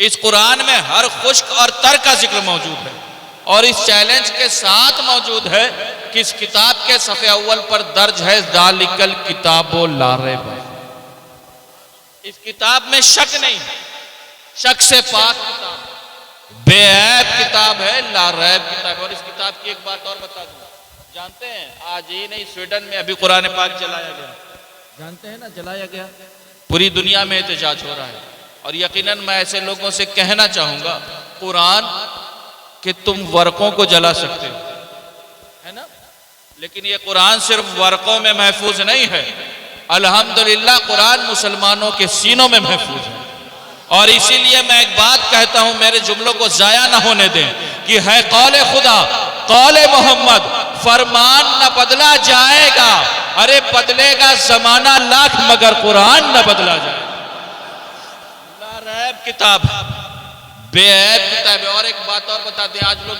इस कुरान में हर खुश्क और तर का जिक्र मौजूद है और इस चैलेंज के साथ मौजूद है कि इस किताब के सफ़े अव्वल पर दर्ज है ज़ालिकल किताबो ला रैब। इस किताब में शक नहीं है, शक से पाक किताब, बेऐब किताब है, ला रैब किताब। और इस किताब की एक बात और बता दूं, जानते हैं आज ही नहीं स्वीडन में अभी कुरान पाक जलाया गया, जानते हैं ना, जलाया गया। पूरी दुनिया में एहतजाज हो रहा है और यकीनन मैं ऐसे लोगों से कहना चाहूंगा कुरान कि तुम वर्कों को जला सकते हो, है ना, लेकिन ये कुरान सिर्फ वर्कों में महफूज नहीं है। अल्हम्दुलिल्लाह कुरान मुसलमानों के सीनों में महफूज है। और इसीलिए मैं एक बात कहता हूं, मेरे जुमलों को जाया ना होने दें, कि है कौले खुदा, कौले मोहम्मद, फरमान न बदला जाएगा। अरे बदलेगा जमाना लाख मगर कुरान न बदला जाएगा। ला रैब किताब, बेऐब किताब है। और एक बात और बता दें, आज लोग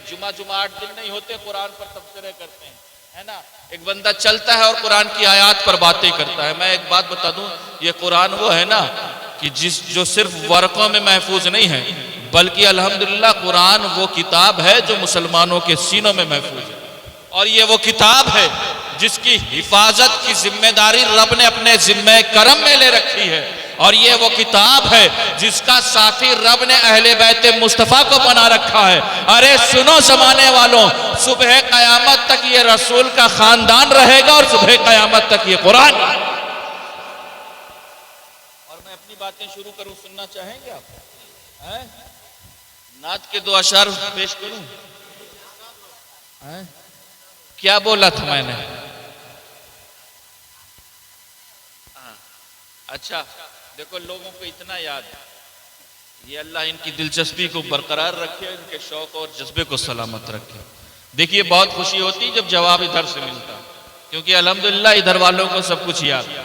जुमा 8 दिन नहीं होते कुरान पर तबसरे करते हैं, है ना। एक बंदा चलता है और कुरान की आयत पर बातें करता है। मैं एक बात बता दूं, ये कुरान वो है ना कि जो सिर्फ वर्कों में महफूज नहीं है, बल्कि अल्हम्दुलिल्लाह कुरान वो किताब है जो मुसलमानों के सीनों में महफूज है। और ये वो किताब है जिसकी हिफाजत की जिम्मेदारी रब ने अपने जिम्मे करम में ले रखी है। और ये वो किताब है जिसका साथी रब ने अहले बैत मुस्तफ़ा को बना रखा है। अरे सुनो जमाने वालों, सुबह कयामत तक ये रसूल का खानदान रहेगा और सुबह कयामत तक ये कुरान। और मैं अपनी बातें शुरू करूं, सुनना चाहेंगे आप? नात के 2 अशार पेश करूं? क्या बोला था मैंने? अच्छा देखो, लोगों को इतना याद है, ये अल्लाह इनकी दिलचस्पी को बरकरार रखे, इनके शौक और जज्बे को सलामत रखे। देखिए बहुत खुशी होती जब जवाब इधर से मिलता, क्योंकि अल्हम्दुलिल्लाह इधर वालों को सब कुछ याद है,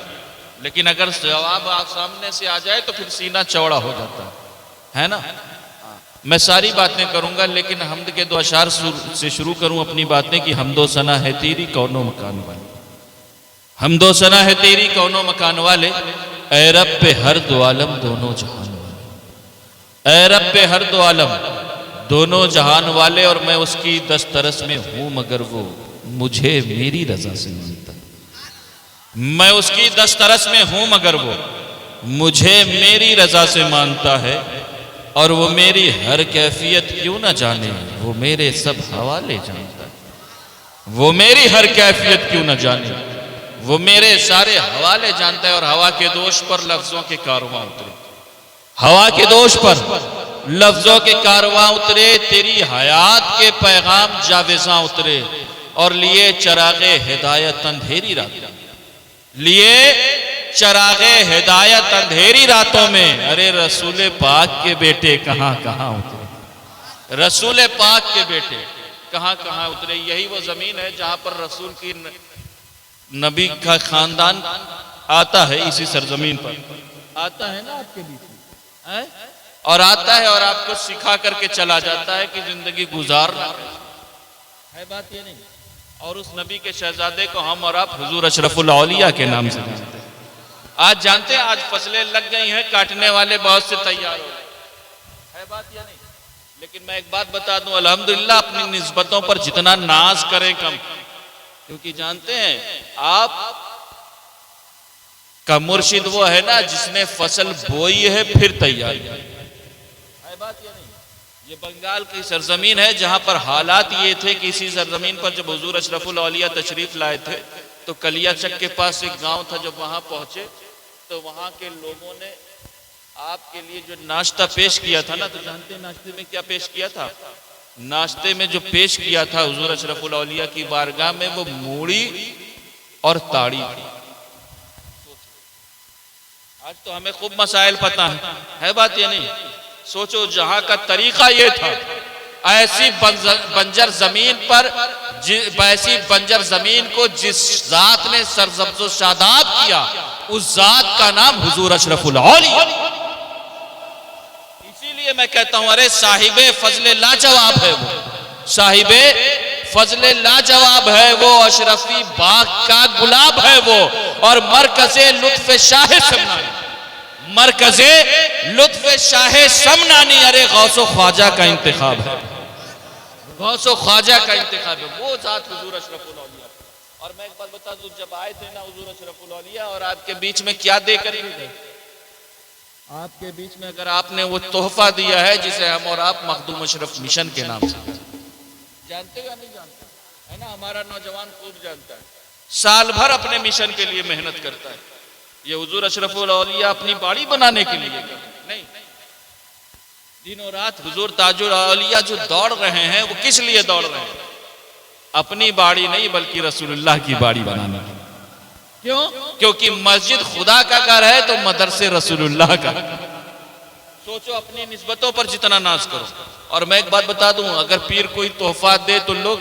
लेकिन अगर जवाब आप सामने से आ जाए तो फिर सीना चौड़ा हो जाता है ना। मैं सारी बातें करूंगा, लेकिन हम्द के 2 अशार से शुरू करूं अपनी बातें कि हमदो सना है तेरी कौनो मकान वाले, हमदो सना है तेरी कौनो मकान वाले, ऐ रब पे हर दो आलम दोनों जहान वाले, ऐ रब पे हर दो आलम दोनों जहान वाले। और मैं उसकी दस्तरस में हूं मगर वो मुझे मेरी रजा से मानता, मैं उसकी दस्तरस में हूं मगर वो मुझे मेरी रजा से मानता है। और वो मेरी हर कैफियत क्यों ना जाने, वो मेरे सब हवाले जानता है, वो मेरी हर कैफियत क्यों ना जाने, वो मेरे सारे हवाले जानता है। और हवा के दोष पर लफ्जों के कारवां उतरे, हवा के दोष पर लफ्जों के कारवां उतरे, तेरी हयात के पैगाम जावेज़ां उतरे। और लिए चरागे हिदायत अंधेरी रातों, लिए चरागे हिदायत अंधेरी रातों में। अरे रसूल पाक के बेटे कहां कहां उतरे, रसूल पाक के बेटे कहां कहां उतरे। यही वो जमीन है जहां पर रसूल की नबी का खानदान आता है, इसी सरजमीन पर आता है ना आपके बीच में, और आता है और आपको सिखा करके चला जाता है कि जिंदगी गुजारना है, बात ये नहीं। और उस नबी के शहजादे को हम और आप हुजूर अशरफुल औलिया के नाम से जानते हैं। आज जानते हैं, आज फसलें लग गई हैं, काटने वाले बहुत से तैयार हो गए, है बात या नहीं। लेकिन मैं एक बात बता दूं, अल्हम्दुलिल्लाह अपनी निस्बतों पर जितना नाज करें कम, क्योंकि जानते हैं आप का मुर्शिद वो है ना जिसने फसल बोई है फिर तैयार है, बात या नहीं। ये बंगाल की सरजमीन है जहां पर हालात ये थे कि इसी सरजमीन पर जब हुजूर अशरफुल औलिया तशरीफ लाए थे तो कलियाचक के पास एक गांव था। जब वहां पहुंचे तो वहां के लोगों ने आपके लिए जो नाश्ता पेश किया था ना, तो जानते हैं नाश्ते में क्या पेश किया था? नाश्ते में जो पेश किया था हुजूर अशरफुल औलिया की बारगाह में, वो मूड़ी और ताड़ी। आज तो हमें खूब मसाइल पता है बात ये नहीं। सोचो जहां का तरीका ये था, ऐसी बंजर जमीन पर, ऐसी बंजर जमीन को जिस जात ने सरसब्ज़ो शादाब किया, उस जात का नाम हुजूर अशरफुल औलिया। इसीलिए मैं कहता हूं, अरे साहिबे फजले लाजवाब है वो, साहिबे फजले लाजवाब है वो, अशरफी बाग का गुलाब है वो। और मरकज़े लुत्फ़े शाह से मरकज़े लुत्फ शाहे समनानी, अरे गौसो ख्वाजा का इंतखाब है, गौसो ख्वाजा का इंतखाब है, वो जात हुजूर अशरफुल औलिया। और मैं एक बात बता दूं, जब आए थे ना हुजूर अशरफुल औलिया और आपके बीच में क्या देकर गए, आपके बीच में अगर आपने वो तोहफा दिया है जिसे हम और आप मखदूम अशरफ मिशन के नाम से जानते या नहीं जानते, है ना, हमारा नौजवान खूब जानता है, साल भर अपने मिशन के लिए मेहनत करता है। ये हुजूर अशरफुल औलिया अपनी बाड़ी बनाने के लिए नहीं, दिनों रात हुजूर ताजुल औलिया जो दौड़ रहे हैं वो किस लिए दौड़ रहे हैं, अपनी बाड़ी नहीं बल्कि रसूलुल्लाह की बाड़ी बनाने के लिए। क्यों? क्योंकि मस्जिद खुदा का घर है तो मदरसे रसूलुल्लाह का। सोचो अपनी निस्बतों पर जितना नाज करो। और मैं एक बात बता दूं, अगर पीर कोई तोहफा दे तो लोग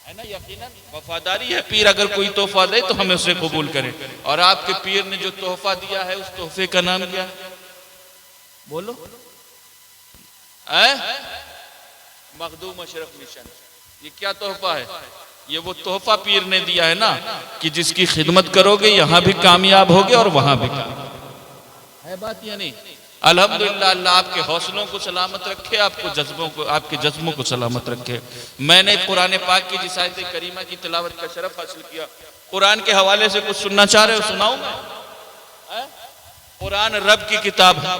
है ना, यकीनन वफादारी है, पीर अगर कोई तोहफा दे तो हमें उसे कबूल करें। और आपके पीर ने जो तोहफा दिया है उस तोहफे का नाम क्या है, बोलो? मखदूम अशरफ मिशन। ये क्या तोहफा है? ये वो तोहफा पीर ने दिया है ना कि जिसकी खिदमत करोगे यहां भी कामयाब होगे और वहां भी कामयाब है। बात या नहीं? अल्हम्दुलिल्लाह, अल्लाह आपके हौसलों को सलामत रखे, आपको जज्बों को, आपके जज्बों को सलामत रखे। मैंने कुरान पाक की जिस आयत करीमा की तिलावत का शरफ हासिल किया, कुरान के हवाले से कुछ सुनना चाह रहे हो? सुनाऊं मैं? कुरान रब की किताब है,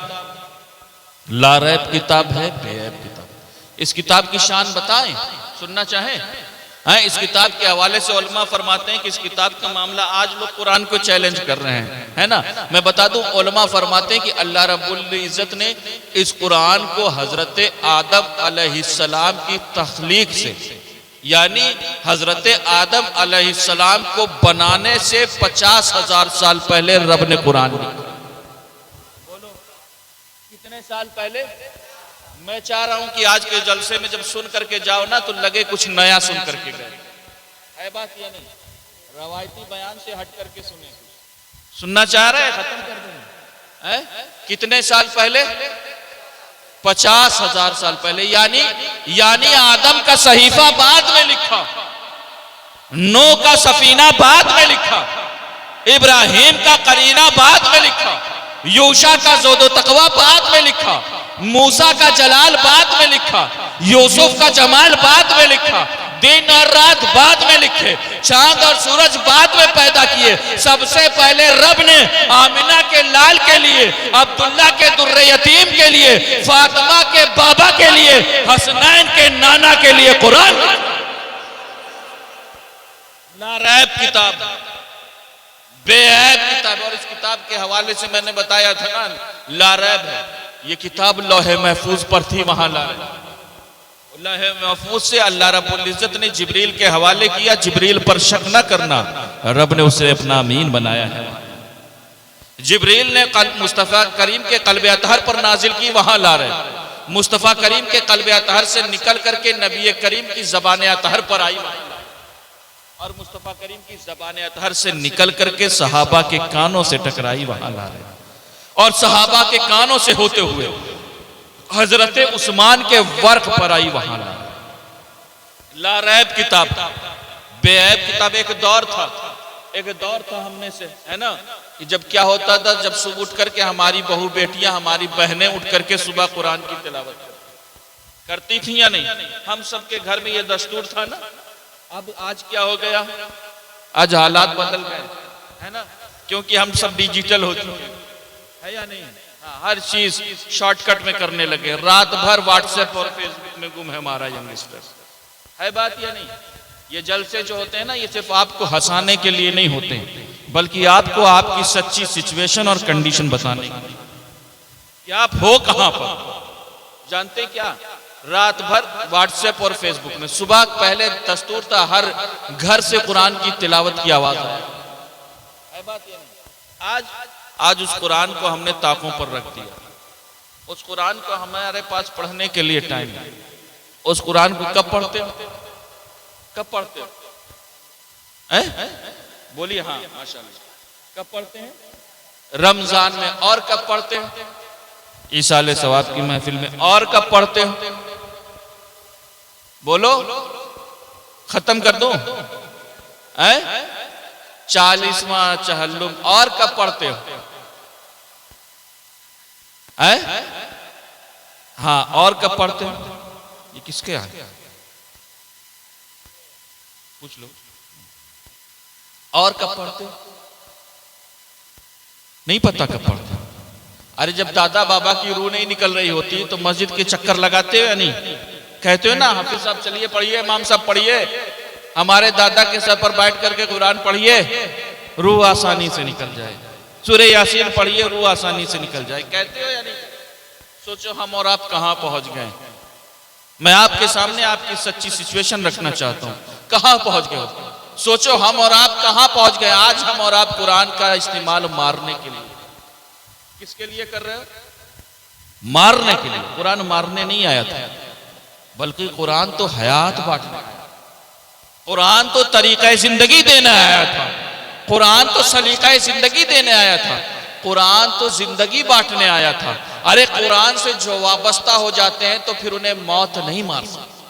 लारैब किताब है, बेऐब किताब। इस किताब की शान बताएं, सुनना चाहें? इस किताब के हवाले से उलमा फरमाते हैं कि इस किताब का मामला आज लोग कुरान को चैलेंज कर रहे हैं, है ना। मैं बता दूं, उलमा फरमाते हैं कि अल्लाह रब्बुल इज्जत ने इस कुरान को हजरत आदम अलैहिस्सलाम की तख्लीक से, यानी हजरत आदम अलैहिस्सलाम को बनाने से 50,000 साल पहले रब ने कुरान लिखा। बोलो कितने साल पहले? मैं चाह रहा हूं कि आज के जलसे में जब सुन करके जाओ ना तो लगे कुछ नया सुन करके गए, है बात या नहीं? रवायती बयान से हट करके सुने। सुनना चाह रहे हैं? खत्म कर देंगे। कितने साल पहले? 50,000 साल पहले। यानी आदम का सहीफा बाद में लिखा, नूह का सफीना बाद में लिखा, इब्राहिम का करीना बाद में लिखा, यूशा का जोदो तकवा बाद में लिखा, मूसा का जलाल बाद में लिखा, यूसुफ का जमाल बाद में लिखा, दिन और रात बाद में लिखे, चांद और सूरज बाद में पैदा किए। सबसे पहले रब ने आमिना के लाल के लिए, अब्दुल्ला के दुर्रे यतीम के लिए, फातिमा के बाबा के लिए, हसनैन के नाना के लिए कुरान। लारैब किताब, बेऐब किताब। और इस किताब के हवाले से मैंने बताया था ना, लारैब है। ये किताब लौहे महफूज पर थी, वहां लौहे महफूज से अल्लाह रब्बुल इज्जत ने जिब्रील के हवाले किया। जिब्रील पर शक न करना, रब ने उसे अपना अमीन बनाया है। जिब्रील ने मुस्तफ़ा करीम के कल्बे अतहर पर नाजिल की, वहां ला रहे। मुस्तफ़ा करीम के कल्बे अतहर से निकल करके नबी करीम की ज़बान अतहर पर आई, और मुस्तफ़ा करीम की ज़बान अतहर से निकल करके सहाबा के कानों से टकराई, वहां ला रहे। और सहाबा के कानों से होते हुए हजरत उस्मान के वर्क पर आई, वहां ला। लारैब किताब, बेऐब किताब। एक दौर था हमने से, है ना, कि जब क्या होता था, जब सुबह उठ करके हमारी बहू बेटियां, हमारी बहनें उठ करके सुबह कुरान की तिलावत करती थी या नहीं? हम सबके घर में ये दस्तूर था ना। अब आज क्या हो गया? आज हालात बदल गए, है ना, क्योंकि हम सब डिजिटल हो चुके हैं, है या नहीं? हाँ, हर चीज शॉर्टकट में करने लगे। रात भर व्हाट्सएप और फेसबुक में गुम है हमारा यंगस्टर, है बात या नहीं? ये जलसे जो होते हैं ना, ये सिर्फ आपको हंसाने के लिए नहीं होते, बल्कि आपको आपकी सच्ची सिचुएशन और कंडीशन बताने के लिए कि आप हो कहां पर। जानते क्या, रात भर व्हाट्सएप और फेसबुक में, सुबह पहले दस्तूर था हर घर से कुरान की तिलावत की आवाज आए, है बात या नहीं? आज उस कुरान को हमने ताकों पर रख दिया। उस कुरान को हमारे पास पढ़ने के लिए टाइम है। उस कुरान को कब पढ़ते हो? कब पढ़ते हो? बोलिए हाँ, माशाअल्लाह। कब पढ़ते हैं? रमजान में। और कब पढ़ते हैं? ईसाले सवाब की महफिल में। और कब पढ़ते हो? बोलो, खत्म कर दो। 40वां चहल्लुम। और कब पढ़ते हो? है? हाँ, और कब पढ़ते हैं? ये किसके यहाँ पूछ लो। और कब पढ़ते? नहीं पता कब पढ़ते? अरे जब दादा बाबा की रूह नहीं निकल रही होती तो मस्जिद के चक्कर लगाते हो या नहीं? कहते हो ना, हाफिज साहब चलिए पढ़िए, इमाम साहब पढ़िए, हमारे दादा के सर पर बैठ करके कुरान पढ़िए, रूह आसानी से निकल जाए, सूरह यासीन पढ़िए, रूह आसानी से निकल जाए, कहते हो या नहीं? सोचो हम और आप कहां पहुंच गए। मैं आपके सामने आपकी सच्ची सिचुएशन रखना चाहता हूं, कहां पहुंच गए। सोचो हम और आप कहां पहुंच गए। आज हम और आप कुरान का इस्तेमाल मारने के लिए, किसके लिए कर रहे हो? मारने के लिए। कुरान मारने नहीं आया था, बल्कि कुरान तो हयात बांटने, कुरान तो तरीका जिंदगी देने आया था, कुरान तो सलीका जिंदगी देने आया था, कुरान तो जिंदगी बांटने आया था। अरे कुरान से जो वाबस्ता हो जाते हैं तो फिर उन्हें मौत नहीं मार सकती,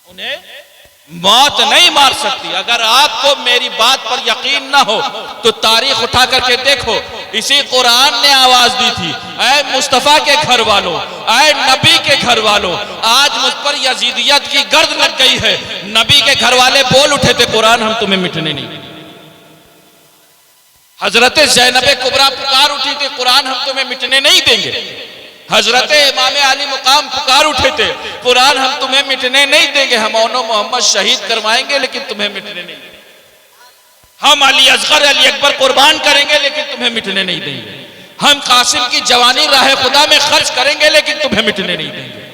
उन्हें मौत नहीं मार सकती। अगर आपको मेरी बात पर यकीन ना हो तो तारीख उठा करके देखो, इसी कुरान ने आवाज दी थी, ऐ मुस्तफा के घर वालों, ऐ नबी के घर वालों, आज मुझ पर यजीदियत की गर्द लग गई है। नबी के घर वाले बोल उठे थे, कुरान हम तुम्हें मिटने नहीं देंगे। हजरत ज़ैनब कुबरा पुकार उठी थी, कुरान हम तुम्हें मिटने नहीं देंगे। हजरत इमाम अली मुकाम पुकार उठे थे, कुरान हम तुम्हें मिटने नहीं देंगे, हम मोहम्मद शहीद करवाएंगे लेकिन तुम्हें मिटने नहीं देंगे, हम अली असगर अली अकबर कुर्बान करेंगे लेकिन तुम्हें मिटने नहीं देंगे, हम कासिम की जवानी राह खुदा में खर्च करेंगे लेकिन तुम्हें मिटने नहीं देंगे।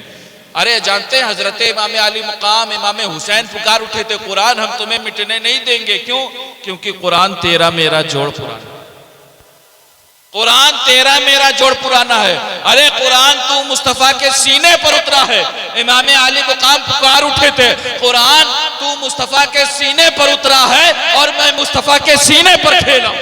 अरे जानते हैं हजरत इमाम अली मुकाम इमाम हुसैन पुकार उठे थे, कुरान हम तुम्हें मिटने नहीं देंगे। क्यों? क्योंकि कुरान तेरा मेरा जोड़ पुराना, कुरान तेरा मेरा जोड़ पुराना है। अरे कुरान तू मुस्तफा के सीने पर उतरा है। इमाम अली मुकाम पुकार उठे थे, कुरान तू मुस्तफा के सीने पर उतरा है और मैं मुस्तफा के सीने पर खेला,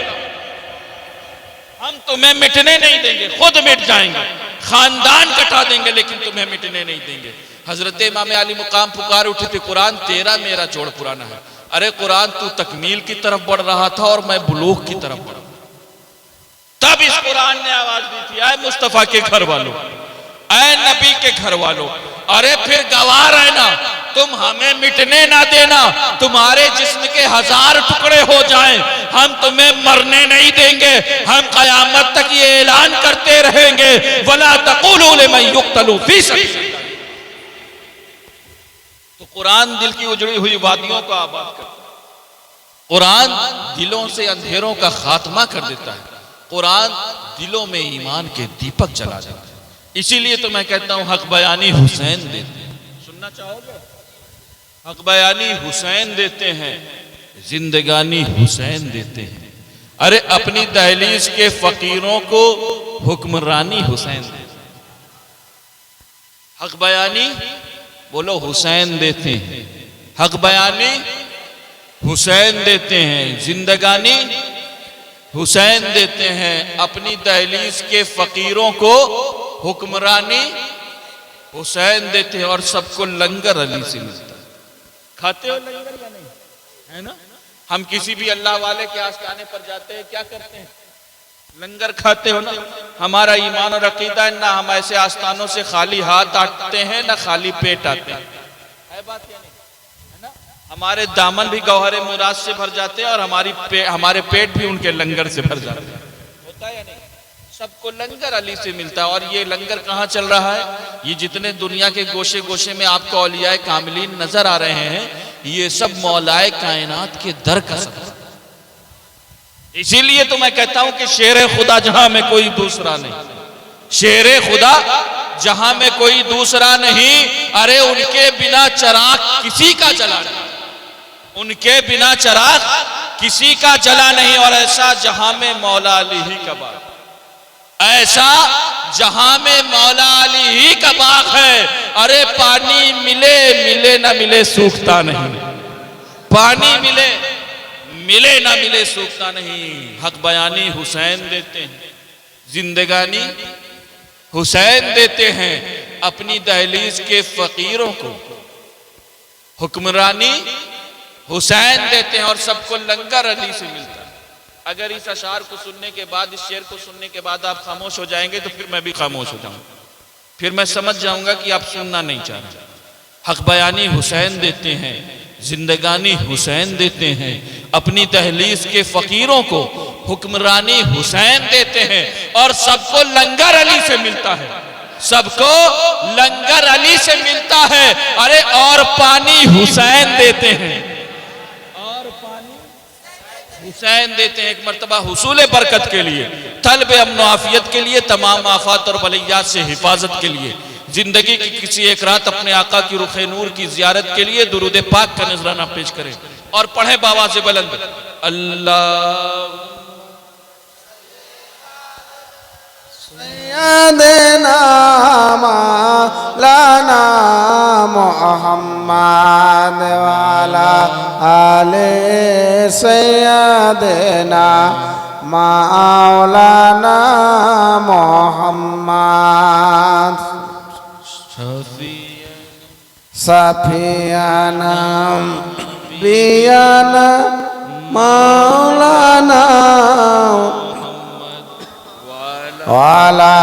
हम तुम्हें मिटने नहीं देंगे, खुद मिट जाएंगे, खानदान कटा देंगे लेकिन तुम्हें मिटने नहीं देंगे। हजरत इमाम अली मुकाम पुकार उठे थे, कुरान तेरा मेरा जोड़ पुराना है। अरे कुरान तू तकमील की तरफ बढ़ रहा था और मैं बुलूग की तरफ बढ़ा, तब इस कुरान ने आवाज दी थी, आए मुस्तफा के घर वालों, आए नबी के घर वालों, अरे फिर गवाह रहना, तुम हमें मिटने ना देना, तुम्हारे जिस्म के 1000 टुकड़े हो जाएं, हम तुम्हें मरने नहीं देंगे, हम कयामत तक ये ऐलान करते रहेंगे, वला तक़ूलू लिमन युक़्तलू फी सबीलिल्लाह। तो कुरान दिल की उजड़ी हुई वादियों को आबाद करता है, कुरान दिलों से अंधेरों का खात्मा कर देता है, कुरान दिलों में ईमान के दीपक जला देता है। इसीलिए तो मैं कहता हूं हक बयानी हुसैन देते हैं। सुनना चाहोगे? हक बयानी हुसैन देते हैं, जिंदगानी हुसैन देते हैं। अरे अपनी दहलीज के फकीरों को हुक्मरानी हुसैन देते हैं। हक बयानी बोलो हुसैन देते हैं, हक बयानी हुसैन देते हैं, जिंदगानी हुसैन देते हैं। अपनी दहलीज के फकीरों को हुक्मरानी हुसैन देते हैं और सबको लंगर अली से मिलता है। खाते हो लंगर या नहीं? है ना? हम किसी भी अल्लाह वाले के आस्थाने पर जाते हैं, क्या करते हैं? लंगर खाते हो ना। हमारा ईमान और अकीदा है, ना हम ऐसे आस्थानों से खाली हाथ आते हैं ना खाली पेट आते हैं, है बात या नहीं? है ना? हमारे दामन भी गौहरे मुराद से भर जाते हैं और हमारे पेट भी उनके लंगर से भर जाते हैं, होता है या नहीं? सबको लंगर अली से मिलता है। और ये लंगर कहाँ चल रहा है? ये जितने दुनिया के गोशे गोशे में आपको औलियाए कामिलीन नजर आ रहे हैं, ये सब मौलाए कायनात के दर का सदका। इसीलिए तो मैं कहता हूं कि शेर खुदा जहां में कोई दूसरा नहीं, शेर खुदा जहां में कोई दूसरा नहीं। अरे उनके बिना चराग किसी का जला नहीं, उनके बिना चराग किसी का जला नहीं। और ऐसा जहां में मौला अली ही का बाग, ऐसा जहां में मौला अली ही का बाग है। अरे पानी मिले मिले ना मिले सूखता नहीं, पानी मिले मिले ना मिले सूखता नहीं। हक बयानी हुसैन देते हैं, जिंदगानी हुसैन देते हैं। अपनी दहलीज के फकीरों को हुक्मरानी हुसैन देते हैं और सबको लंगर अली से मिलता है। अगर इस अशार को सुनने के बाद, इस शेर को सुनने के बाद आप खामोश हो जाएंगे तो फिर मैं भी खामोश हो जाऊंगा, फिर मैं समझ जाऊंगा कि आप सुनना नहीं चाह रहे। हक बयानी हुसैन देते हैं, जिंदगानी हुसैन देते हैं, अपनी तहलीस के फकीरों को हुक्मरानी हुसैन देते हैं, और सबको लंगर अली से मिलता है, सबको लंगर अली से मिलता है। अरे और पानी हुसैन देते हैं, और पानी हुसैन देते हैं। एक मर्तबा हुसूल बरकत के लिए, तलब अमन आफियत के लिए, तमाम आफात और बलियात से हिफाजत के लिए, जिंदगी की किसी एक रात अपने आका की रुखे नूर की जियारत के लिए दुरूद पाक का नजराना पेश करें और पढ़े बाबा से बुलंद अल्लाह सैयदना मौलाना मोहम्मद वाला आले सैयदना मौलाना मोहम्मद सफियाना बियाना मौलाना वाला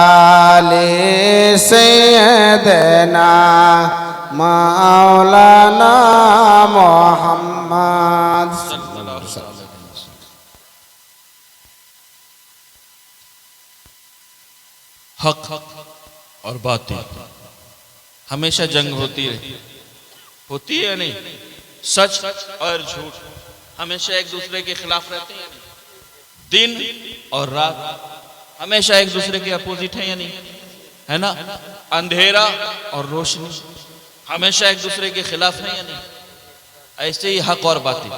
ले सैयदना मौलाना मोहम्मद। हक और बातिल हमेशा जंग होती है या नहीं? सच और झूठ हमेशा एक दूसरे के खिलाफ रहते हैं। दिन और रात हमेशा एक दूसरे के अपोजिट है या नहीं? है ना? अंधेरा और रोशनी हमेशा एक दूसरे के खिलाफ है या नहीं? ऐसे ही हक और बातिल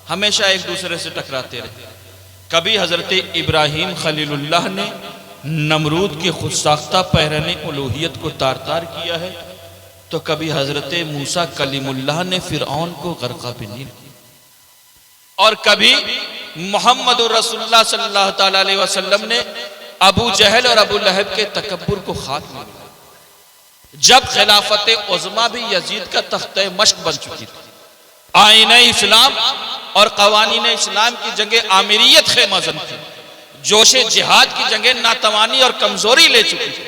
हमेशा एक दूसरे से टकराते रहे। कभी हजरत इब्राहिम खलीलुल्लाह ने नमरूद की खुदसाख्ता पैरने उलूहियत को तार तार किया है, तो कभी हजरत मूसा कलीमुल्लाह ने फिरऔन को गर्का बिनील किया, और कभी मोहम्मद रसूलुल्लाह सल्लल्लाहु ताला अलैहि वसल्लम ने अबू जहल और अबू लहब के तकब्बुर को खाक में मिलाया। जब खिलाफत उज़्मा भी यजीद का तख्ते मश्क बन चुकी थी, आईने इस्लाम और कवानीन इस्लाम की जगह आमिरियत खेमज़न थी, जोशे जिहाद की जगह नातवानी और कमजोरी ले चुकी थी,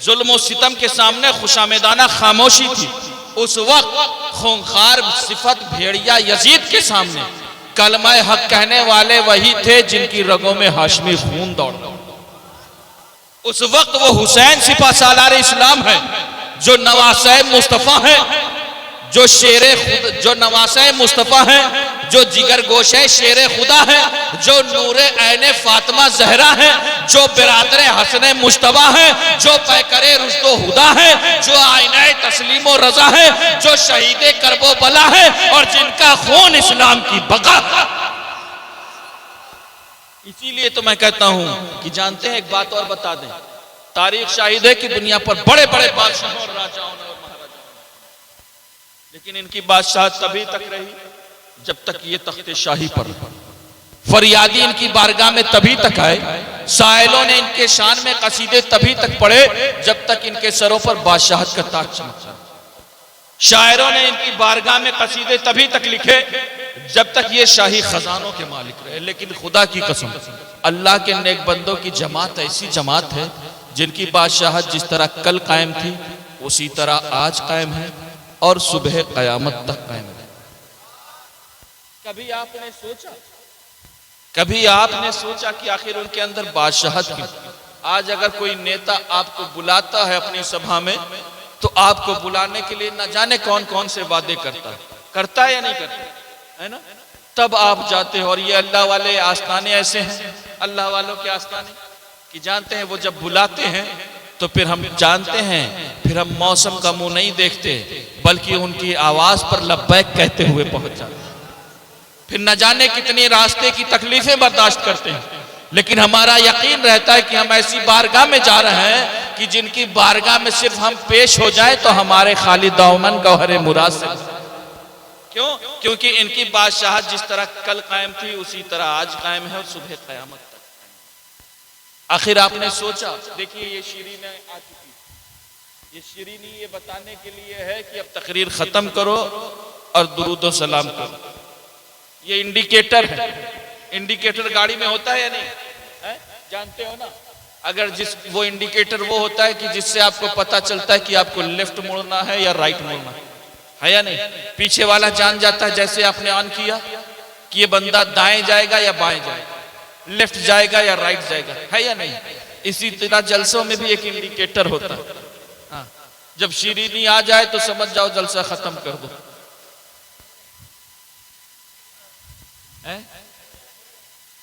जुल्म और सितम के सामने खुशामेदाना खामोशी थी, उस वक्त खूंखार सिफत भेड़िया यजीद के सामने कलमा हक कहने वाले वही थे जिनकी रगों में हाशमी खून दौड़ता। उस वक्त वो हुसैन सिपा सालार इस्लाम है, जो नवासे मुस्तफ़ा है, जो जो नवासे मुस्तफ़ा है, जो जिगर गोशे शेरे खुदा है, जो नूरे ऐने फातिमा जहरा है, जो बिरादरे हसने मुश्तबा है, जो पैकरे रुश्दो हुदा है, जो आईने तस्लीमो रजा है, जो शहीदे करबो बला है, और जिनका खून इस्लाम की बका। इसीलिए तो मैं कहता हूं कि जानते हैं, एक बात और बता दें, तारीख शाहिद है कि दुनिया पर बड़े बड़े बादशाहों और राजाओं ने और महाराजाओं ने, लेकिन इनकी बादशाह तभी तक रही जब तक ये तख्ते शाही पर। फरियादी इनकी बारगाह में तभी तक आए, साइलों ने इनके शान में कसीदे तभी तक पढ़े जब तक इनके सरों पर बादशाहत का ताज चमका। शायरों ने इनकी बारगाह में कसीदे तभी तक लिखे जब तक ये शाही खजानों के मालिक रहे। लेकिन खुदा की कसम, अल्लाह के नेक बंदों की जमात ऐसी जमात है जिनकी बादशाहत जिस तरह कल कायम थी उसी तरह आज कायम है और सुबह कयामत तक कायम है। कभी आपने सोचा कि आखिर उनके अंदर बादशाहत क्यों? आज अगर कोई नेता आपको बुलाता है अपनी सभा में, तो आपको बुलाने के लिए न जाने कौन कौन से वादे करता है या नहीं करता, है ना? तब आप जाते हो। और ये अल्लाह वाले आस्थाने ऐसे हैं, अल्लाह वालों के आस्थाने, कि जानते हैं वो जब बुलाते हैं तो फिर हम जानते हैं, फिर हम मौसम का मुंह नहीं देखते, बल्कि उनकी आवाज पर लब्बैक कहते हुए पहुंच जाते हैं। फिर न जाने कितनी रास्ते की तकलीफें बर्दाश्त करते हैं, लेकिन हमारा यकीन रहता है कि हम ऐसी बारगाह में जा रहे हैं कि जिनकी बारगाह में सिर्फ हम पेश हो जाएं तो हमारे खाली दामन गौहर मुराद से। क्यों? क्योंकि इनकी बादशाहत जिस तरह कल कायम थी उसी तरह आज कायम है और सुबह कयामत तक। आखिर आपने सोचा, देखिए ये शीरीन आ चुकी, ये शीरीनी ये बताने के लिए है कि अब तकरीर खत्म करो और दुरूद और सलाम करो। ये इंडिकेटर है इंडिकेटर गाड़ी में होता है या नहीं है? जानते हो ना, अगर वो इंडिकेटर वो होता है कि जिससे आपको पता चलता है कि आपको लेफ्ट मुड़ना है या राइट मुड़ना है या नहीं। पीछे वाला जान जाता है जैसे आपने ऑन किया कि ये बंदा दाएं जाएगा या बाएं जाएगा, लेफ्ट जाएगा या राइट जाएगा, है या नहीं। इसी तरह जलसों में भी एक इंडिकेटर होता है। हाँ, जब शीरीनी आ जाए तो समझ जाओ जलसा खत्म कर दो।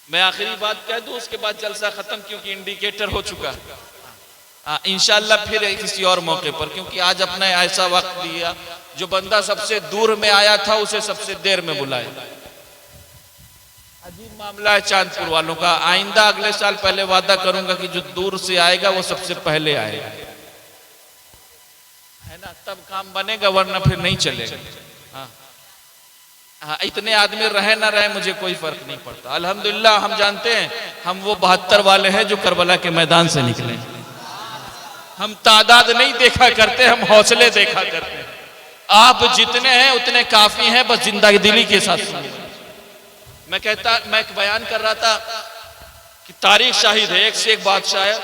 मैं आखिरी बात कह दूं उसके बाद जलसा खत्म, क्योंकि इंडिकेटर हो चुका है। इंशाल्लाह फिर किसी और मौके पर, क्योंकि आज अपने ऐसा वक्त दिया जो बंदा सबसे दूर में आया था उसे सबसे देर में बुलाया। अजीब मामला है चांदपुर वालों का। आइंदा अगले साल पहले वादा करूंगा कि जो दूर से आएगा वो सबसे पहले आएगा, है ना, तब काम बनेगा, वरना फिर नहीं चलेगा। हाँ, इतने आदमी रहे ना रहे मुझे कोई फर्क नहीं पड़ता। अल्हम्दुलिल्लाह हम जानते हैं हम वो 72 वाले हैं जो करबला के मैदान से निकले। हम तादाद नहीं देखा करते, हम हौसले देखा करते हैं। आप जितने हैं उतने काफी हैं, बस जिंदगी दिली के साथ सुनिए। मैं बयान कर रहा था कि तारीख शाहिद है, एक से एक बादशाह है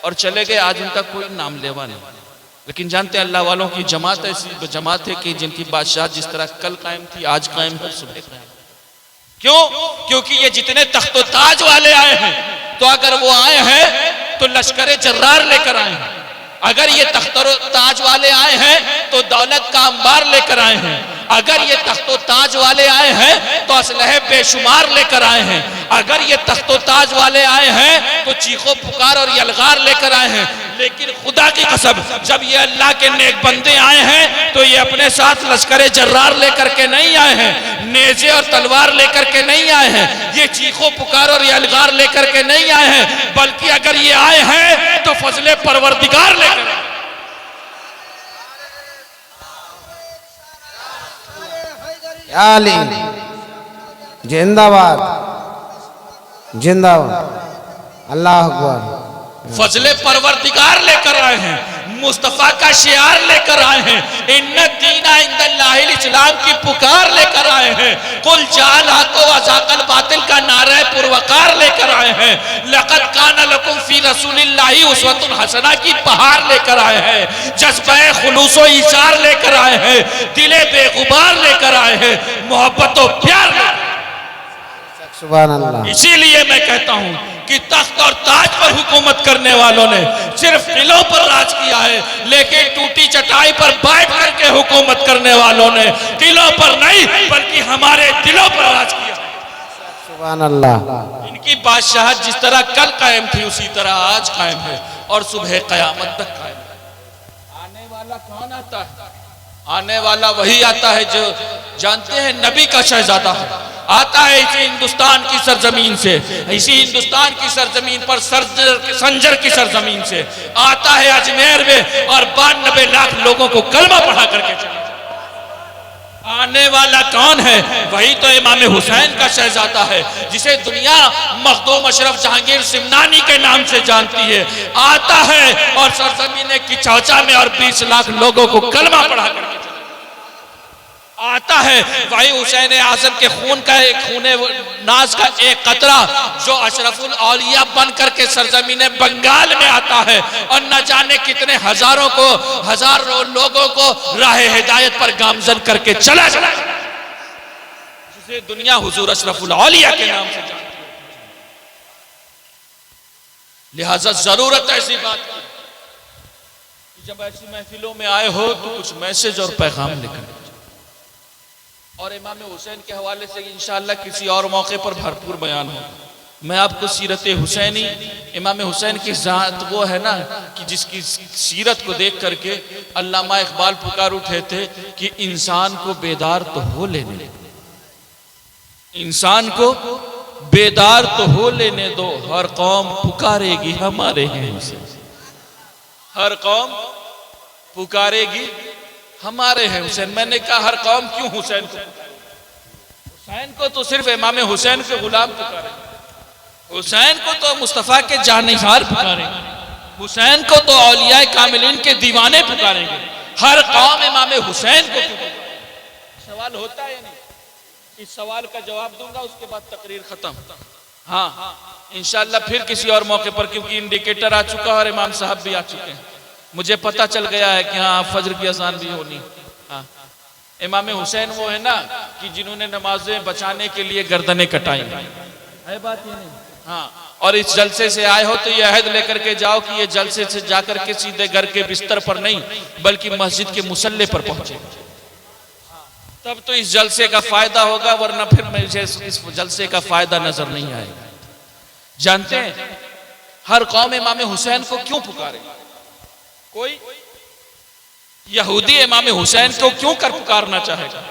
और चले गए, आज उनका कोई नाम लेवा नहीं। लेकिन जानते हैं अल्लाह वालों की जमात ऐसी जमात है कि जिनकी बादशाह जिस तरह कल कायम थी आज कायम है, सुबह कायम। क्यों? क्योंकि ये जितने तख्तो ताज वाले आए हैं, तो अगर वो आए हैं तो लश्करे जर्रार लेकर आए हैं। अगर ये तख्तो ताज वाले आए हैं तो दौलत का अंबार लेकर आए हैं। अगर ये तख्तो ताज वाले आए हैं तो असलहे बेशुमार लेकर आए हैं। अगर ये तख्तो ताज वाले आए हैं तो चीखो पुकार और यलगार लेकर आए हैं। लेकिन खुदा की कसम, जब ये अल्लाह के नेक बंदे आए हैं तो ये अपने साथ लश्करे जर्रार लेकर के नहीं आए हैं, नेजे और तलवार लेकर के नहीं आए हैं, ये चीखो पुकार और यलगार लेकर के नहीं आए हैं, बल्कि अगर ये आए हैं तो फजले परवरदिगार लेकर। आली जिंदाबाद जिंदाबाद, अल्लाह अकबर। फजले परवरदिगार लेकर आए हैं, मुस्तफा का शियार लेकर आए हैं, इन्ना दीना इंदल्लाहिल इस्लाम की पुकार लेकर आए हैं, कुल जाल हाको वज़ाकल बातिल का नारा पुरवकार लेकर आए हैं, लक़द काना लकुम फी रसूलिल्लाहि उस्वतुन हसना की बहार लेकर आए हैं, जज्बे खुलूसो इशार लेकर आए हैं, दिले बेगुबार लेकर आए हैं, मोहब्बत और प्यार। सुभान अल्लाह। इसीलिए मैं कहता हूं कि तख्त और ताज पर हुकूमत करने वालों ने सिर्फ दिलों पर राज किया है, लेकिन टूटी चटाई पर बैठ करके हुकूमत करने वालों ने दिलों पर नहीं बल्कि हमारे दिलों पर राज किया। सुभान अल्लाह। इनकी बादशाहत जिस तरह कल कायम थी उसी तरह आज कायम है और सुबह कयामत तक कायम है। आने वाला कौन आता है? आने वाला वही आता है जो जानते हैं नबी का शहजादा है। आता है इसी हिंदुस्तान की सरजमीन से, इसी हिंदुस्तान की सरजमीन पर संजर की सरजमीन से आता है अजमेर में और 92 लाख लोगों को कलमा पढ़ा करके चला। आने वाला कौन है? वही तो इमाम हुसैन का शहजादा है, जिसे दुनिया मखदूम अशरफ जहांगीर सिमनानी के नाम से जानती है। आता है और सरजमीन की चौचा में और 20 लाख लोगों को कलमा पढ़ा करके आता है। वही हुसैन आजम के खूने नाज का एक कतरा जो अशरफुल औलिया बन करके सरजमीन बंगाल में आता है और न जाने कितने हजारों लोगों को राह हिदायत पर गामजन करके चला, जिसे दुनिया हुजूर अशरफुल औलिया के नाम से जानती है। लिहाजा जरूरत है ऐसी बात की जब ऐसी महफिलों में आए हो तो कुछ मैसेज और पैगाम लेकर। और इमाम हुसैन के हवाले से इंशाअल्लाह किसी और मौके पर भरपूर बयान हो। मैं आपको सीरत हुसैनी, इमाम हुसैन की ज़ात वो है ना कि जिसकी सीरत को देख करके अल्लामा इकबाल पुकार उठे थे कि इंसान को बेदार तो हो लेने दो, इंसान को बेदार तो हो लेने दो, हर कौम पुकारेगी हमारे हैं हुसैन, हर कौम पुकारेगी हमारे हैं हुसैन। मैंने कहा हर कौम क्यों हुसैन को? हुसैन को तो सिर्फ इमाम हुसैन के गुलाम पुकारेंगे, हुसैन को तो मुस्तफ़ा के जानिसार पुकारेंगे, हुसैन को तो औलिया कामिलीन के दीवाने पुकारेंगे। हर कौम इमाम हुसैन को क्यों? सवाल होता है नहीं? इस सवाल का जवाब दूंगा, उसके बाद तकरीर खत्म। हाँ इंशाल्लाह फिर किसी और मौके पर, क्योंकि इंडिकेटर आ चुका है और इमाम साहब भी आ चुके हैं। मुझे पता चल गया है कि हाँ फजर की अजान भी होनी। हाँ इमाम हुसैन वो है ना कि जिन्होंने नमाजें बचाने के लिए गर्दनें कटाई है, बात ये नहीं। हाँ और इस जलसे से आए हो तो ये अहद लेकर के जाओ कि ये जलसे से जाकर के सीधे घर के बिस्तर पर नहीं बल्कि मस्जिद के मुसल्ले पर पहुंचे, तब तो इस जलसे का फायदा होगा, वरना फिर मुझे इस जलसे का फायदा नजर नहीं आएगा। जानते हैं हर कौम इमाम हुसैन को क्यों पुकारे? कोई यहूदी इमाम हुसैन को क्यों कर पुकारना चाहेगा?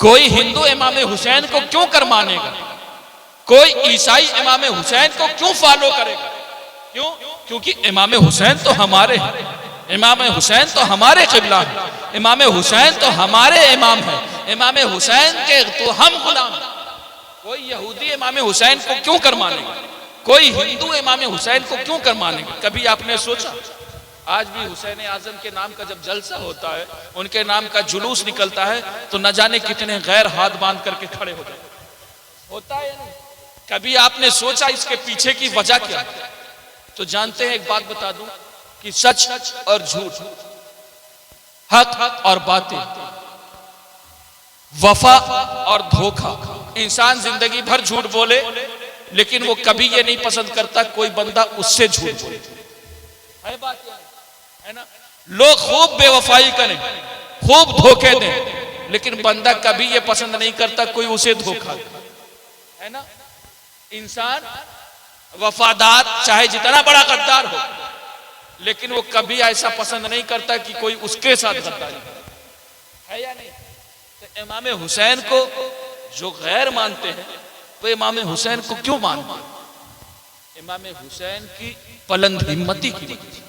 कोई हिंदू इमाम हुसैन को क्यों कर मानेगा? कोई ईसाई इमाम हुसैन को क्यों फॉलो करेगा? क्यों? क्योंकि इमाम हुसैन तो हमारे हैं, इमाम हुसैन तो हमारे किबला है, इमाम हुसैन तो हमारे इमाम है, इमाम हुसैन के तो हम गुलाम हैं। कोई यहूदी इमाम हुसैन को क्यों कर मानेगा? कोई हिंदू इमाम हुसैन को क्यों कर मानेगा? कभी आपने सोचा? आज भी हुसैन आजम के नाम का जब जलसा होता है, उनके नाम का जुलूस निकलता है, तो न जाने कितने गैर हाथ बांध करके खड़े हो जाते, होता है या नहीं? कभी आपने सोचा इसके पीछे की वजह क्या है? तो जानते हैं, एक बात बता दूं कि सच और झूठ, हक और बातें, वफा और धोखा, इंसान जिंदगी भर झूठ बोले लेकिन वो कभी ये नहीं पसंद करता कोई बंदा उससे झूठ बोले, है बात है ना? लोग खूब बेवफाई करें, खूब धोखे दें, लेकिन बंदा कभी ये पसंद नहीं करता कोई उसे धोखा दे, है ना? इंसान वफादार चाहे जितना बड़ा गद्दार हो, लेकिन वो कभी ऐसा पसंद नहीं करता कि कोई उसके साथ गद्दारी करे, है या नहीं? तो इमाम हुसैन को जो गैर मानते हैं वो इमाम हुसैन को क्यों मानते हैं? इमाम हुसैन की बुलंद हिम्मती की वजह से,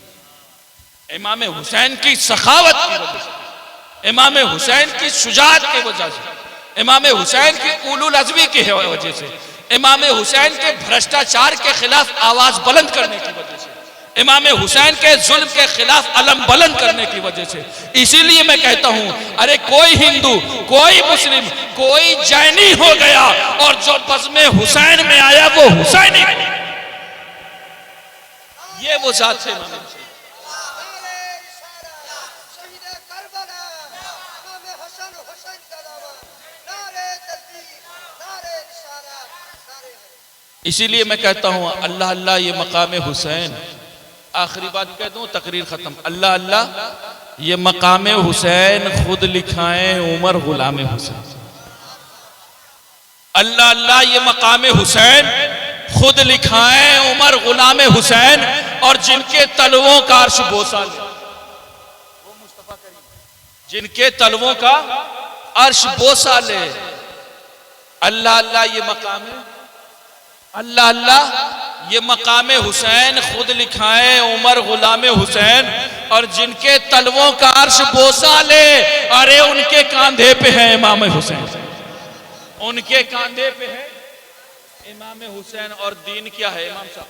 इमाम हुसैन की सखावत की वजह से, इमाम हुसैन की शुजाअत की वजह से, इमाम हुसैन की उलुल अज़्मी की वजह से, इमाम हुसैन के भ्रष्टाचार के खिलाफ आवाज बुलंद करने की वजह से, इमाम हुसैन के जुल्म के खिलाफ अलम बुलंद करने की वजह से। इसीलिए मैं कहता हूं, अरे कोई हिंदू, कोई मुस्लिम, कोई जैनी हो गया और जो बज़्म हुसैन में आया वो हुसैनी, ये वो जात है इमाम हुसैन। इसीलिए मैं कहता हूं अल्लाह अल्लाह ये मकाम हुसैन, आखिरी बात कह दूं तकरीर खत्म, अल्लाह अल्लाह ये मकाम हुसैन खुद लिखाएं उमर गुलाम हुसैन, अल्लाह अल्लाह ये मकाम हुसैन खुद लिखाएं उमर गुलाम हुसैन, और जिनके तलवों का अर्श बोसा ले, वो मुस्तफा करीम, जिनके तलवों का अर्श बोसा ले, अल्लाह अल्लाह ये मकाम, अल्लाह अल्लाह ये मकाम हुसैन खुद लिखाएं उमर गुलाम हुसैन, और जिनके तलवों का अर्श बोसा ले, अरे उनके कांधे पे है इमाम हुसैन, उनके कांधे पे है इमाम हुसैन। और दीन क्या है इमाम साहब?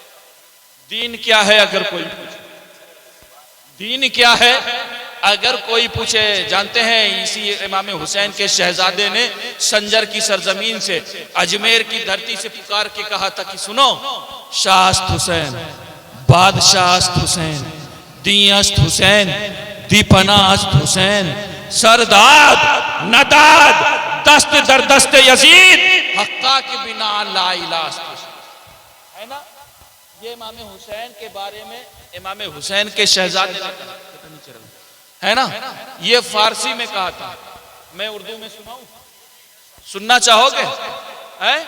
दीन क्या है अगर कोई पूछे? दीन क्या है अगर कोई पूछे? जानते हैं इसी इमाम हुसैन के शहजादे ने संजर की सरजमीन से, अजमेर की धरती से पुकार के कहा था कि सुनो, शाहस्त हुसैन, बादशाहस्त हुसैन, दीअस्त हुसैन, दीपनास्त हुसैन, सरदाद नदाद, दस्त दर दस्त यजीद, हक्का के बिना ला इलाज, है ना? ये इमाम हुसैन के बारे में इमाम हुसैन के शहजादे है ना, ये फारसी में कहा था, मैं उर्दू में सुनाऊं? सुनना चाहोगे? हैं?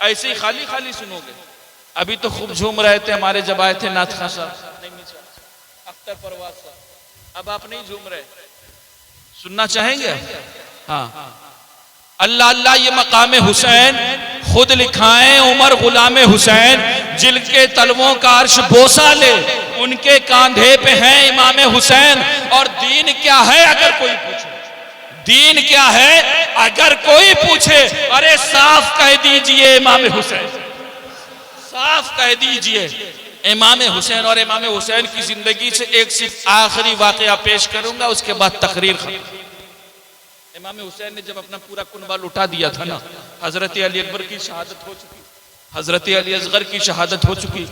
ऐसे ही खाली खाली सुनोगे? अभी तो खूब झूम रहे थे हमारे जब आए थे नाथ खां साहब, अख्तर परवाज साहब, अब आप नहीं झूम रहे, सुनना चाहेंगे? हाँ, अल्लाह अल्लाह ये मकाम हुसैन खुद लिखाएं उमर गुलाम हुसैन, जिनके तलवों का अर्श बोसा ले, उनके कांधे पे है इमाम हुसैन। और दीन क्या है अगर कोई पूछे? दीन क्या है अगर कोई पूछे? अरे साफ कह दीजिए इमाम हुसैन, साफ कह दीजिए इमाम हुसैन। और इमाम हुसैन की जिंदगी से एक सिर्फ आखिरी वाकया पेश करूंगा, उसके बाद तकरीर खत्म। इमाम हुसैन ने जब अपना पूरा कुनबा लुटा दिया था ना, हजरत अली अकबर की शहादत हो चुकी, हजरत अली असगर की शहादत हो चुकी,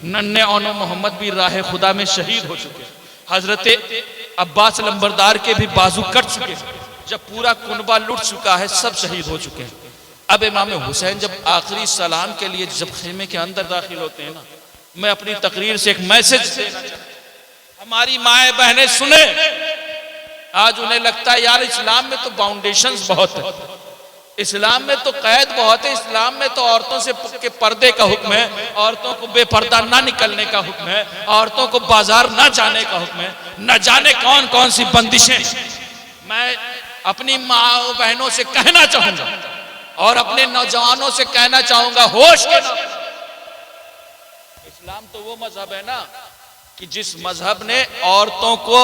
नन्हे औनो मोहम्मद भी राह खुदा में शहीद हो चुके, हजरत अब्बास लंबरदार के भी बाजू कट चुके, जब पूरा कुनबा लुट चुका है, सब शहीद हो चुके हैं। अब इमाम हुसैन जब आखिरी सलाम के लिए जब खेमे के अंदर दाखिल होते हैं ना, मैं अपनी तकरीर से एक मैसेज देना चाहता हूं। हमारी माएँ बहनें सुने, आज उन्हें लगता है यार इस्लाम में तो बाउंडेशंस बहुत है, इस्लाम में तो कैद बहुत है, इस्लाम में तो औरतों से के पर्दे का हुक्म है, औरतों को बेपर्दा ना निकलने का हुक्म है, औरतों को बाजार ना जाने का हुक्म है, न जाने कौन कौन सी बंदिशें। मैं अपनी माँ बहनों से कहना चाहूंगा और अपने नौजवानों से कहना चाहूंगा, होश के ना। इस्लाम तो वो मजहब है ना कि जिस मजहब ने औरतों को,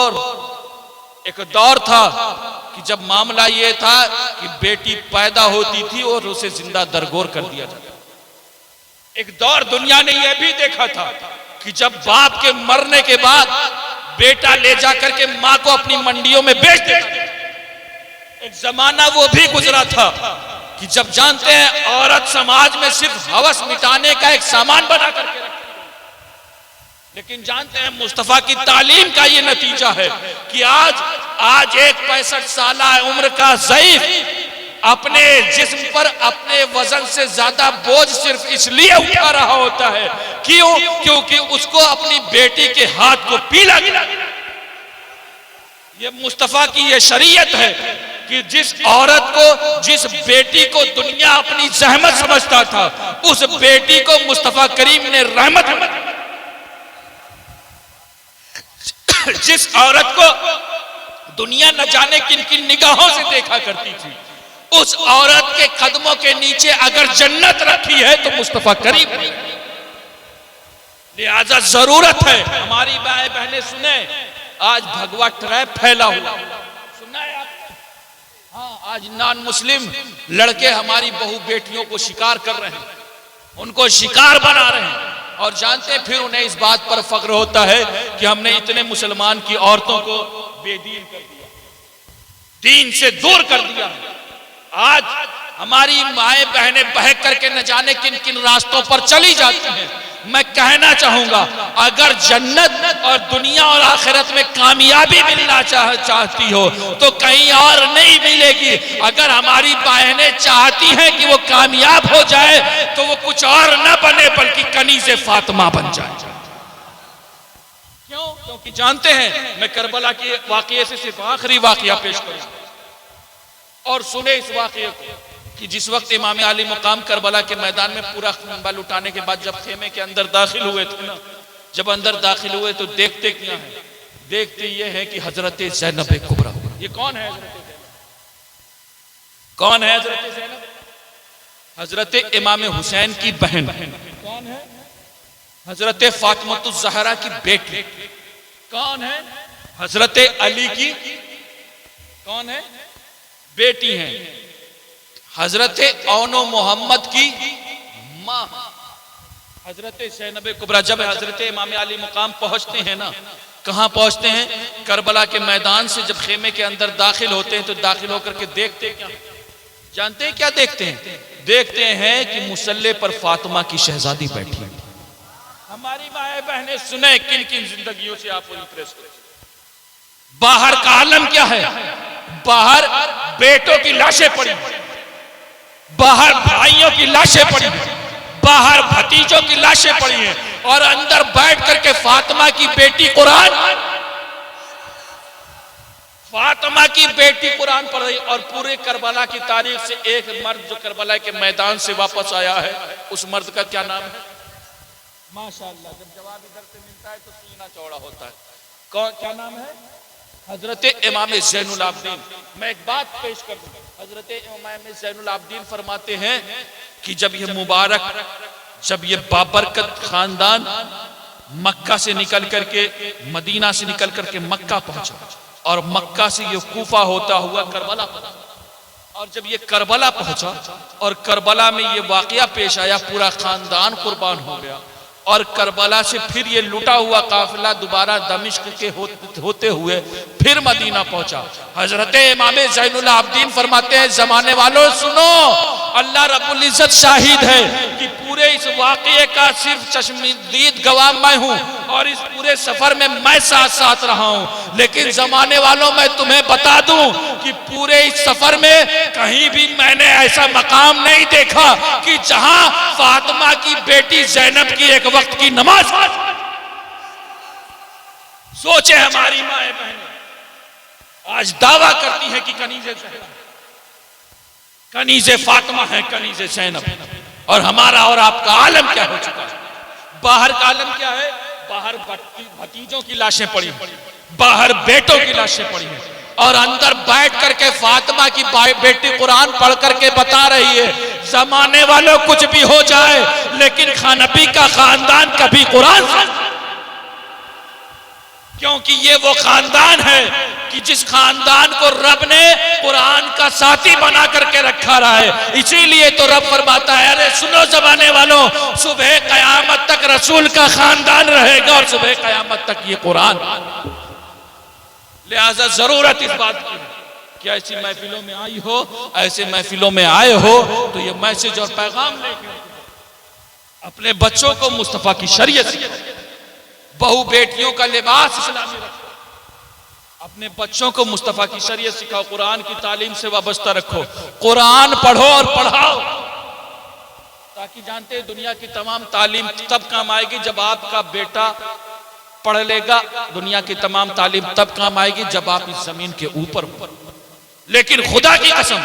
एक दौर था कि जब मामला ये था कि बेटी पैदा होती थी और उसे जिंदा दरगोर कर दिया जाता। एक दौर दुनिया ने यह भी देखा था कि जब बाप के मरने के बाद बेटा ले जाकर के मां को अपनी मंडियों में बेच देता था। एक जमाना वो भी गुजरा था कि जब जानते हैं औरत समाज में सिर्फ हवस मिटाने का एक सामान बना करके रखी, लेकिन जानते हैं मुस्तफा की तालीम का ये नतीजा है कि आज एक 65 साल उम्र का ज़ईफ अपने जिस्म पर अपने वजन से ज्यादा बोझ सिर्फ इसलिए उठा रहा होता है, क्यों? क्योंकि उसको अपनी बेटी के हाथ को पीला गया। ये मुस्तफा की ये शरीयत है कि जिस औरत को, जिस बेटी को दुनिया अपनी जहमत समझता था, उस बेटी को मुस्तफा करीम ने रहमत, जिस औरत को दुनिया न जाने किन किन निगाहों से देखा करती थी, उस औरत के कदमों के नीचे अगर जन्नत रखी है तो मुस्तफा करीम। लिहाजा जरूरत है, हमारी माएं बहनें सुने, आज भगवा ट्रैप फैला हुआ, सुना है आपने? हाँ, आज नॉन मुस्लिम लड़के हमारी बहू बेटियों को शिकार कर रहे हैं, उनको शिकार बना रहे हैं, और जानते हैं फिर उन्हें इस बात पर फख्र होता है कि हमने इतने मुसलमान की औरतों को बेदीन कर दिया, दीन से दूर कर दिया। आज हमारी माएं बहनें बहक करके न जाने किन किन रास्तों पर चली जाती हैं। मैं कहना चाहूंगा, अगर जन्नत और दुनिया और आखिरत में कामयाबी मिलना चाहती हो तो कहीं और नहीं मिलेगी। अगर हमारी बहनें चाहती हैं कि वो कामयाब हो जाए तो वो कुछ और न बने बल्कि कनीज़े फातिमा बन जाए। क्यों? क्योंकि जानते हैं, मैं करबला के वाकये से सिर्फ आखिरी वाकया पेश करूंगा और सुने इस वाकये को कि जिस वक्त इमाम अली मुकाम करबला के मैदान में पूरा खून लुटाने के बाद जब खेमे के अंदर दाखिल हुए थे ना, जब अंदर दाखिल हुए तो देखते क्या है? देखते ये है कि हजरत ज़ैनब कुबरा। ये कौन है? कौन है हजरत ज़ैनब? हजरत इमाम हुसैन की बहन। कौन है? हजरत फातिमा ज़हरा की बेटी। कौन है? हजरत अली की कौन है? बेटी है। हजरत औनो मोहम्मद की माँ हजरत ज़ैनब कुबरा। जब हजरत इमाम अली मुकाम पहुंचते हैं ना, कहाँ पहुंचते हैं? करबला के मैदान से जब खेमे के अंदर दाखिल होते हैं तो दाखिल होकर के देखते क्या? जानते हैं क्या देखते हैं? देखते हैं कि मुसल्ले पर फातिमा की शहजादी बैठी है। हमारी माएं बहनें सुने किन किन जिंदगियों से आप इंप्रेस करें। बाहर का आलम क्या है? बाहर बेटों की लाशें पड़ी, बाहर भाइयों की लाशें पड़ी, बाहर भतीजों की लाशें पड़ी हैं, और अंदर बैठ करके फातिमा की बेटी कुरान, फातिमा की बेटी कुरान पढ़ रही। और पूरे करबला की तारीख से एक मर्द जो करबला के मैदान से वापस आया है, उस मर्द का क्या नाम है? माशाअल्लाह, जब जवाब इधर से मिलता है तो सीना चौड़ा होता है। कौन, क्या नाम है? हजरत इमाम ज़ैनुल आबदीन। मैं एक बात पेश कर दूं, हजरत इमाम ज़ैनुल आबदीन फरमाते हैं कि जब ये मुबारक, जब ये बाबरकत खानदान मक्का से निकल करके, मदीना से निकल करके मक्का पहुंचा, और मक्का से ये कूफा होता हुआ करबला पहुंचा, और जब ये करबला पहुंचा और करबला में ये वाकया पेश आया, पूरा खानदान कुर्बान हो गया, और करबला से फिर ये लुटा हुआ काफिला दोबारा दमिश्क के होते हुए फिर मदीना पहुंचा। हजरत इमाम ज़ैनुल आबिदीन फरमाते हैं, जमाने वालों सुनो, अल्लाह रब्बुल इज्जत शाहिद है कि पूरे इस वाक़ये का सिर्फ चश्मदीद गवाह मैं हूं और इस पूरे सफर में मैं साथ साथ रहा हूं। लेकिन जमाने वालों मैं तुम्हें बता दूं कि पूरे इस सफर में कहीं भी मैंने ऐसा मकाम नहीं देखा कि जहां फातिमा की बेटी ज़ैनब की एक वक्त की नमाज। सोचे हमारी माए बहनें आज दावा करती हैं कि कनीज़े फातिमा है, कनीज़े ज़ैनब, और हमारा और आपका आलम क्या हो चुका है। बाहर का आलम क्या है? बाहर भतीजों की लाशें पड़ी, बाहर बेटों की लाशें पड़ी हैं, और अंदर बैठ करके फातिमा की बेटी कुरान पढ़ करके बता रही है, जमाने वालों कुछ भी हो जाए लेकिन खानबी का खानदान कभी कुरान, क्योंकि ये वो खानदान है कि जिस खानदान को रब ने कुरान का साथी बना करके रखा रहा है। इसीलिए तो रब फरमाता है, अरे सुनो जमाने वालों, सुबह कयामत तक रसूल का खानदान रहेगा और सुबह कयामत तक ये कुरान। लिहाजा जरूरत इस बात की कि ऐसी महफिलों में आई हो, ऐसे महफिलों में आए हो तो ये मैसेज और पैगाम लेके अपने बच्चों को मुस्तफा की शरीयत सिखाओ, बहू बेटियों का लिबास इस्लामी रखो, अपने बच्चों को मुस्तफा की शरीयत सिखाओ, कुरान की तालीम से वाबस्ता रखो, कुरान पढ़ो और पढ़ाओ, ताकि जानते हैं दुनिया की तमाम तालीम तब काम आएगी जब आपका बेटा पढ़ लेगा। दुनिया की तमाम तालीम तब काम आएगी जब आप इस जमीन के ऊपर हो। लेकिन खुदा की कसम,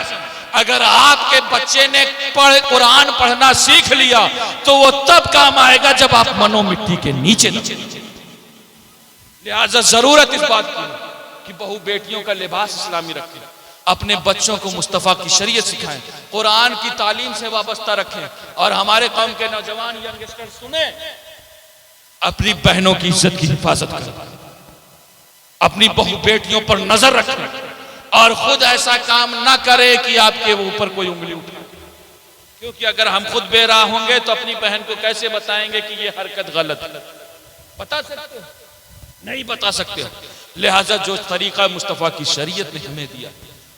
अगर आपके बच्चे ने कुरान पढ़ना सीख लिया तो वो तब काम आएगा जब आप मनो मिट्टी के नीचे। लिहाजा जरूरत इस बात की कि बहू बेटियों का लिबास इस्लामी रखें, अपने बच्चों को मुस्तफा की शरीयत सिखाएं, कुरान की तालीम से वाबस्ता रखें, और हमारे कौम के नौजवान यंगस्टर सुने, अपनी बहनों की इज्जत की हिफाजत करें, अपनी बहू बेटियों पर नजर रखें, और खुद ऐसा काम ना करे कि आपके ऊपर कोई उंगली उठाए। क्योंकि अगर हम खुद बेराह होंगे तो अपनी बहन को कैसे बताएंगे कि ये हरकत गलत है? बता सकते हो? नहीं बता सकते। लिहाजा जो तरीका मुस्तफा की शरीयत ने हमें दिया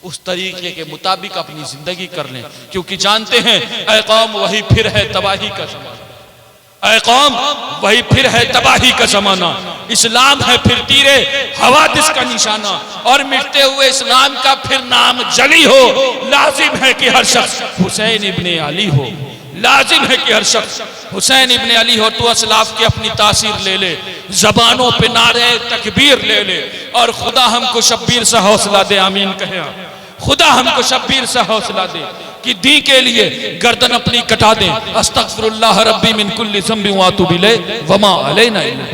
उस तरीके के मुताबिक अपनी जिंदगी कर लें, क्योंकि जानते हैं ऐ कौम वही फिर है तबाही का जमाना, ऐ कौम वही फिर है तबाही का जमाना। इस्लाम है फिर तीरे हवादिस का निशाना, और मिटते हुए इस्लाम का फिर नाम जली हो। लाजिम है कि हर शख्स हुसैन इब्ने अली हो, लाजिम है कि हर शख्स हुसैन इब्ने अली हो। तो असलाफ की अपनी तासीर ले ले, जबानों पे नारे तकबीर ले ले, और खुदा हमको शब्बीर सा हौसला दे। आमीन कहे। खुदा हमको शब्बीर सा हौसला दे कि दी के लिए गर्दन अपनी कटा दें। अस्तगफिरुल्लाह रब्बी मिन कुल्ली ज़ंबि व अतूबु इलैहि व मा अलैना इल्ला